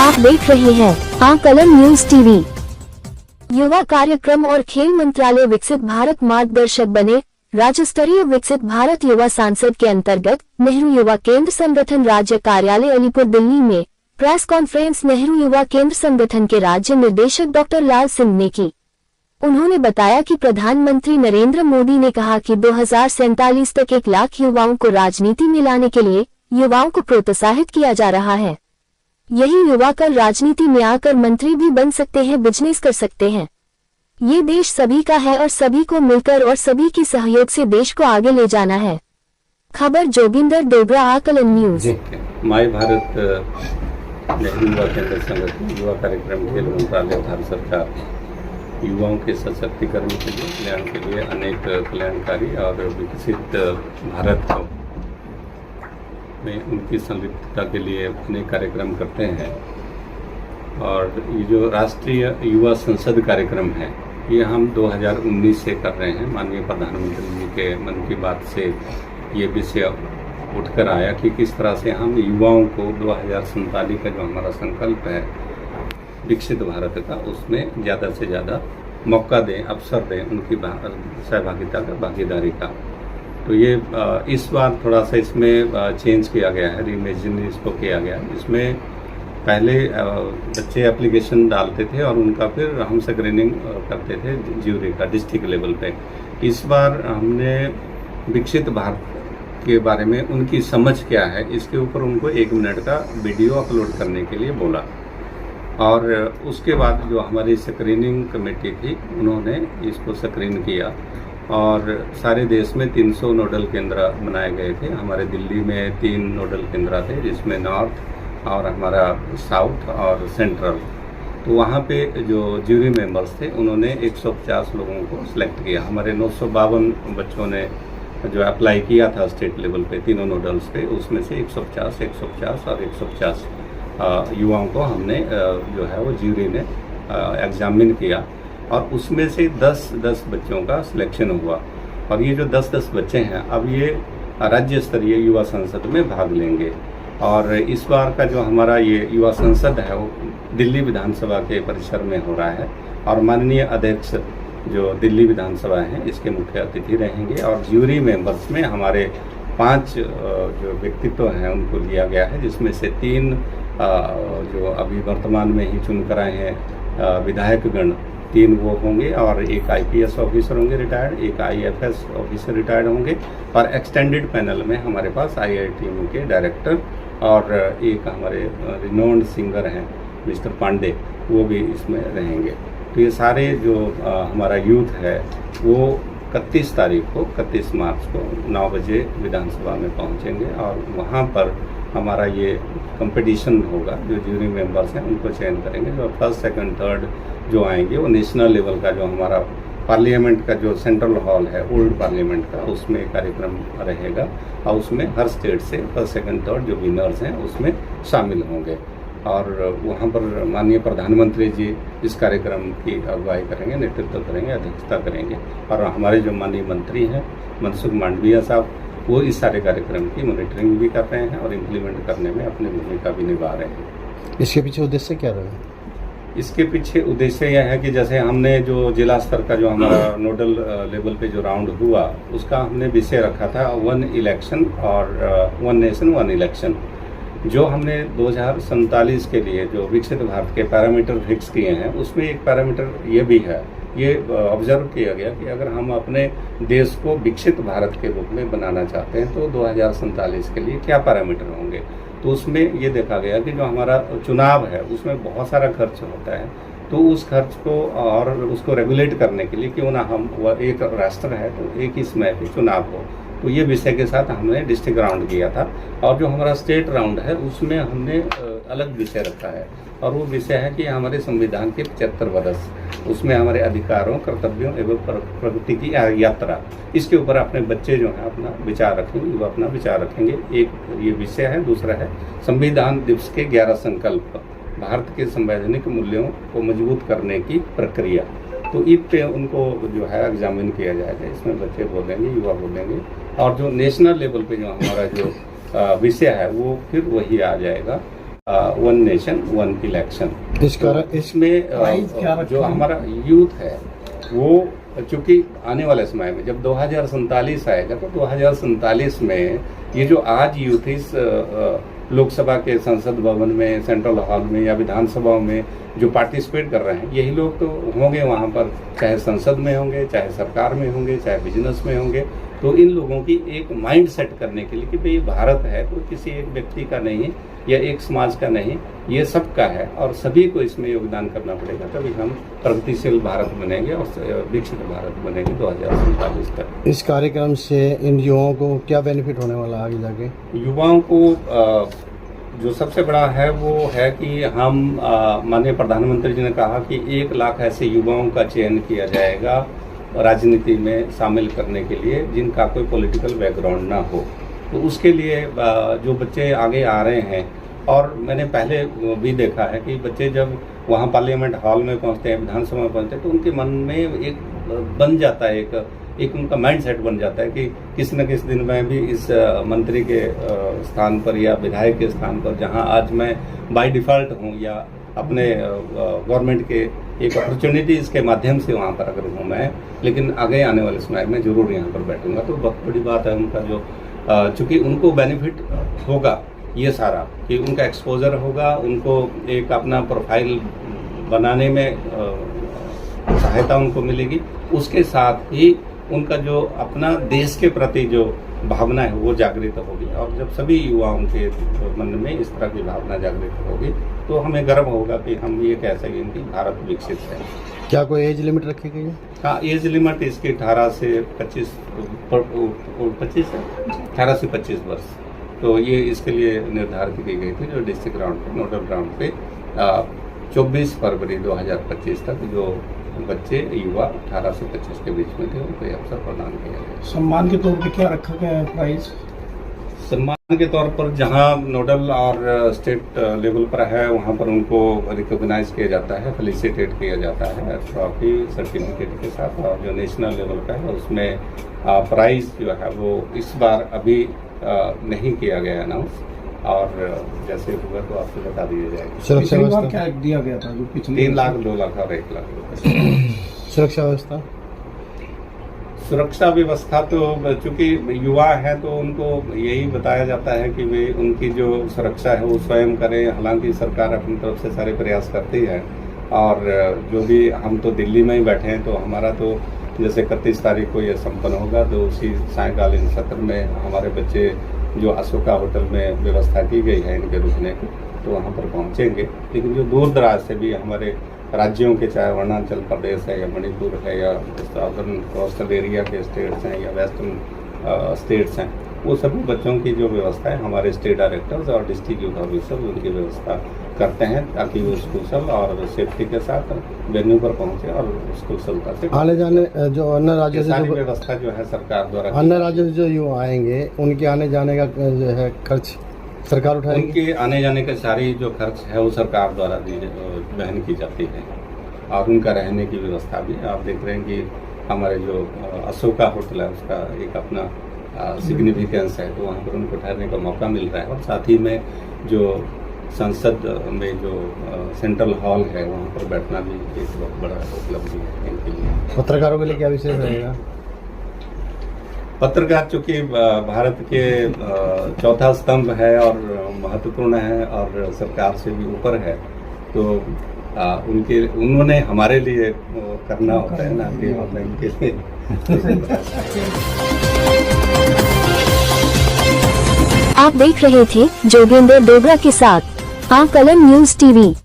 आप देख रहे हैं आकलन न्यूज टीवी। युवा कार्यक्रम और खेल मंत्रालय विकसित भारत मार्गदर्शक बने। राज्य स्तरीय विकसित भारत युवा सांसद के अंतर्गत नेहरू युवा केंद्र संगठन राज्य कार्यालय अलीपुर दिल्ली में प्रेस कॉन्फ्रेंस नेहरू युवा केंद्र संगठन के राज्य निर्देशक डॉक्टर लाल सिंह ने की। उन्होंने बताया कि प्रधानमंत्री नरेंद्र मोदी ने कहा कि 2047 तक 1 लाख युवाओं को राजनीति में लाने के लिए युवाओं को प्रोत्साहित किया जा रहा है। यही युवा कल राजनीति में आकर मंत्री भी बन सकते हैं, बिजनेस कर सकते हैं। ये देश सभी का है और सभी को मिलकर और सभी की सहयोग से देश को आगे ले जाना है। खबर जोगिंदर डोगरा, आकलन न्यूज। माय भारत नेहरू युवा केंद्र संगठन युवा कार्यक्रम खेल मंत्रालय भारत सरकार युवाओं के सशक्तिकरण के लिए, कल्याण के लिए अनेक कल्याणकारी और विकसित भारत में उनकी संलिप्तता के लिए अनेक कार्यक्रम करते हैं। और ये जो राष्ट्रीय युवा संसद कार्यक्रम है, ये हम 2019 से कर रहे हैं। माननीय प्रधानमंत्री जी के मन की बात से ये विषय उठकर आया कि किस तरह से हम युवाओं को 2047 का जो हमारा संकल्प है विकसित भारत का, उसमें ज़्यादा से ज़्यादा मौका दें, अवसर दें उनकी सहभागिता का, भागीदारी का। तो ये इस बार थोड़ा सा इसमें चेंज किया गया है, रीइमेजिन इसको किया गया। इसमें पहले बच्चे एप्लीकेशन डालते थे और उनका फिर हम स्क्रीनिंग करते थे ज्यूरी का डिस्ट्रिक्ट लेवल पे। इस बार हमने विकसित भारत के बारे में उनकी समझ क्या है, इसके ऊपर उनको 1 मिनट का वीडियो अपलोड करने के लिए बोला। और उसके बाद जो हमारी स्क्रीनिंग कमेटी थी, उन्होंने इसको स्क्रीन किया और सारे देश में 300 नोडल केंद्र बनाए गए थे। हमारे दिल्ली में 3 नोडल केंद्र थे, जिसमें नॉर्थ और हमारा साउथ और सेंट्रल। तो वहाँ पे जो ज्यूरी मेंबर्स थे, उन्होंने 150 लोगों को सिलेक्ट किया। हमारे 952 बच्चों ने जो अप्लाई किया था स्टेट लेवल पे तीनों नोडल्स पे, उसमें से 150, 150 और 150 युवाओं को हमने जो है वो ज्यूरी ने एग्जामिन किया और उसमें से 10-10 बच्चों का सिलेक्शन हुआ। और ये जो 10-10 बच्चे हैं, अब ये राज्य स्तरीय युवा संसद में भाग लेंगे। और इस बार का जो हमारा ये युवा संसद है, वो दिल्ली विधानसभा के परिसर में हो रहा है। और माननीय अध्यक्ष जो दिल्ली विधानसभा है, इसके मुख्य अतिथि रहेंगे। और ज्यूरी मेंबर्स में हमारे 5 जो व्यक्तित्व हैं उनको लिया गया है, जिसमें से 3 जो अभी वर्तमान में ही चुनकर आए हैं विधायकगण, 3 वो होंगे और 1 IPS ऑफिसर होंगे रिटायर्ड, 1 IFS ऑफिसर रिटायर्ड होंगे। और एक्सटेंडेड पैनल में हमारे पास IIT के डायरेक्टर और एक हमारे रिनोन्ड सिंगर हैं मिस्टर पांडे, वो भी इसमें रहेंगे। तो ये सारे जो हमारा यूथ है, वो 31 तारीख को, 31 मार्च को 9 बजे विधानसभा में पहुंचेंगे और वहाँ पर हमारा ये कंपटीशन होगा। जो ज्यूरी मेंबर्स हैं उनको चयन करेंगे। जो फर्स्ट, सेकंड, थर्ड जो आएंगे, वो नेशनल लेवल का जो हमारा पार्लियामेंट का जो सेंट्रल हॉल है ओल्ड पार्लियामेंट का, उसमें कार्यक्रम रहेगा। और उसमें हर स्टेट से फर्स्ट, सेकंड, थर्ड जो विनर्स हैं उसमें शामिल होंगे। और वहाँ पर माननीय प्रधानमंत्री जी इस कार्यक्रम की अगुवाई करेंगे, नेतृत्व करेंगे, अध्यक्षता करेंगे। और हमारे जो माननीय मंत्री हैं मनसुख मांडविया साहब, वो इस सारे कार्यक्रम की मॉनिटरिंग भी कर रहे हैं और इम्प्लीमेंट करने में अपनी भूमिका भी निभा रहे हैं। इसके पीछे उद्देश्य क्या रहा? इसके पीछे उद्देश्य यह है कि जैसे हमने जो जिला स्तर का जो हमारा नोडल लेवल पे जो राउंड हुआ, उसका हमने विषय रखा था 1 इलेक्शन और 1 नेशन 1 इलेक्शन। जो हमने 2047 के लिए जो विकसित भारत के पैरामीटर फिक्स किए हैं, उसमें एक पैरामीटर ये भी है, ये ऑब्जर्व किया गया कि अगर हम अपने देश को विकसित भारत के रूप में बनाना चाहते हैं तो 2047 के लिए क्या पैरामीटर होंगे। तो उसमें ये देखा गया कि जो हमारा चुनाव है, उसमें बहुत सारा खर्च होता है। तो उस खर्च को और उसको रेगुलेट करने के लिए क्यों ना हम, एक राष्ट्र है तो एक ही समय पे चुनाव हो। तो ये विषय के साथ हमने डिस्ट्रिक्ट राउंड किया था। और जो हमारा स्टेट राउंड है, उसमें हमने अलग विषय रखा है। और वो विषय है कि हमारे संविधान के 75 वर्ष, उसमें हमारे अधिकारों, कर्तव्यों एवं प्रगति की यात्रा, इसके ऊपर अपने बच्चे जो हैं अपना विचार रखेंगे, वो अपना विचार रखेंगे। एक ये विषय है। दूसरा है संविधान दिवस के 11 संकल्प, भारत के संवैधानिक मूल्यों को मजबूत करने की प्रक्रिया। तो ईद पे उनको जो है एग्जामिन किया जाएगा। इसमें बच्चे बोलेंगे, युवा बोलेंगे, और जो नेशनल लेवल पे जो हमारा जो विषय है वो फिर वही आ जाएगा। One nation one election. इसमें जो हमारा यूथ है वो, चूंकि आने वाले समय में जब 2047 आएगा तो 2047 में ये जो आज यूथ इस लोकसभा के संसद भवन में, सेंट्रल हॉल में या विधानसभा में जो पार्टिसिपेट कर रहे हैं, यही लोग तो होंगे वहाँ पर, चाहे संसद में होंगे, चाहे सरकार में होंगे, चाहे बिजनेस में होंगे। तो इन लोगों की एक माइंड सेट करने के लिए कि भाई भारत है तो किसी एक व्यक्ति का नहीं या एक समाज का नहीं, ये सबका है और सभी को इसमें योगदान करना पड़ेगा, तभी हम प्रगतिशील भारत बनेंगे और विकसित भारत बनेंगे 2047 तक। इस कार्यक्रम से इन युवाओं को क्या बेनिफिट होने वाला है आगे जाके? युवाओं को जो सबसे बड़ा है वो है कि हम माननीय प्रधानमंत्री जी ने कहा कि 1 लाख ऐसे युवाओं का चयन किया जाएगा राजनीति में शामिल करने के लिए जिनका कोई पॉलिटिकल बैकग्राउंड ना हो। तो उसके लिए जो बच्चे आगे आ रहे हैं, और मैंने पहले भी देखा है कि बच्चे जब वहाँ पार्लियामेंट हॉल में पहुँचते हैं, विधानसभा में पहुँचते हैं, तो उनके मन में एक बन जाता है, एक उनका माइंड सेट बन जाता है कि किसी न किसी दिन मैं भी इस मंत्री के स्थान पर या विधायक के स्थान पर, जहाँ आज मैं बाय डिफ़ॉल्ट हूँ या अपने गवर्नमेंट के एक अपॉर्चुनिटी इसके माध्यम से वहाँ पर अगर हूँ मैं, लेकिन आगे आने वाले समय में जरूर यहाँ पर बैठूंगा। तो बहुत बड़ी बात है उनका जो, चूँकि उनको बेनिफिट होगा ये सारा, कि उनका एक्सपोजर होगा, उनको एक अपना प्रोफाइल बनाने में सहायता उनको मिलेगी, उसके साथ ही उनका जो अपना देश के प्रति जो भावना है वो जागृत होगी। और जब सभी युवाओं के मन में इस तरह की भावना जागृत होगी तो हमें गर्व होगा कि हम ये कह सकें कि भारत विकसित है। क्या कोई एज लिमिट रखी गई है? हाँ, एज लिमिट इसकी 18 से 25 वर्ष, तो ये इसके लिए निर्धारित की गई थी, जो डिस्ट्रिक्ट ग्राउंड पे, नोडल ग्राउंड पे 24 फरवरी 2025 तक जो बच्चे युवा 18 से 25 के बीच में थे उनको ये अवसर प्रदान किया गया। सम्मान के तौर पर क्या रखा गया है प्राइज? सम्मान के तौर पर जहां नोडल और स्टेट लेवल पर है वहां पर उनको रिकॉग्नाइज किया जाता है, फेलिसिटेट किया जाता है ट्रॉफी सर्टिफिकेट के साथ। और जो नेशनल लेवल का है उसमें प्राइज जो है वो इस बार अभी नहीं किया गया अनाउंस, और जैसे होगा तो आपको बता दिया जाएगा। सुरक्षा व्यवस्था क्या दिया गया था? जो पिछले 3 लाख, 2 लाख और 1 लाख रुपए। सुरक्षा व्यवस्था, सुरक्षा व्यवस्था तो चूंकि युवा है तो उनको यही बताया जाता है कि वे उनकी जो सुरक्षा है वो स्वयं करें। हालांकि सरकार अपनी तरफ से सारे प्रयास करती है, और जो भी, हम तो दिल्ली में ही बैठे हैं, तो हमारा तो जैसे 31 तारीख को ये संपन्न होगा तो उसी सायंकालीन सत्र में हमारे बच्चे जो अशोका होटल में व्यवस्था की गई है इनके रुकने की, तो वहाँ पर पहुँचेंगे। लेकिन जो दूर दराज से भी हमारे राज्यों के, चाहे अरुणाचल प्रदेश है या मणिपुर है या साउदर्न कोस्टल एरिया के स्टेट्स हैं या वेस्टर्न स्टेट्स हैं, वो सभी बच्चों की जो व्यवस्था है हमारे स्टेट डायरेक्टर्स और डिस्ट्रिक्ट यूथ ऑफिसर उनकी व्यवस्था करते हैं, ताकि वो कुशल और सेफ्टी के साथ वेन्यू पर पहुंचे और कुशलता से आने जाने जो अन्य राज्यों से सारी जो व्यवस्था जो है सरकार द्वारा, अन्य राज्यों से जो युवा आएंगे उनके आने जाने का जो है खर्च सरकार उठाएगी? उनके आने जाने का सारी जो खर्च है वो सरकार द्वारा वहन की जाती है, और उनका रहने की व्यवस्था भी। आप देख रहे हैं कि हमारे जो अशोका होटल है उसका एक अपना सिग्निफिकेंस है, तो वहाँ पर उनको ठहरने का मौका मिल रहा है। और साथ ही में जो संसद में जो सेंट्रल हॉल है वहाँ पर बैठना भी एक बहुत बड़ा उपलब्धि है इनके लिए। पत्रकारों के लिए क्या विशेष रहेगा? पत्रकार चूँकि भारत के चौथा स्तंभ है और महत्वपूर्ण है और सरकार से भी ऊपर है, तो उन्होंने हमारे लिए करना होता है ना, ये होता है इनके लिए। आप देख रहे थे जोगेंद्र डोगरा के साथ कलम न्यूज़ टीवी।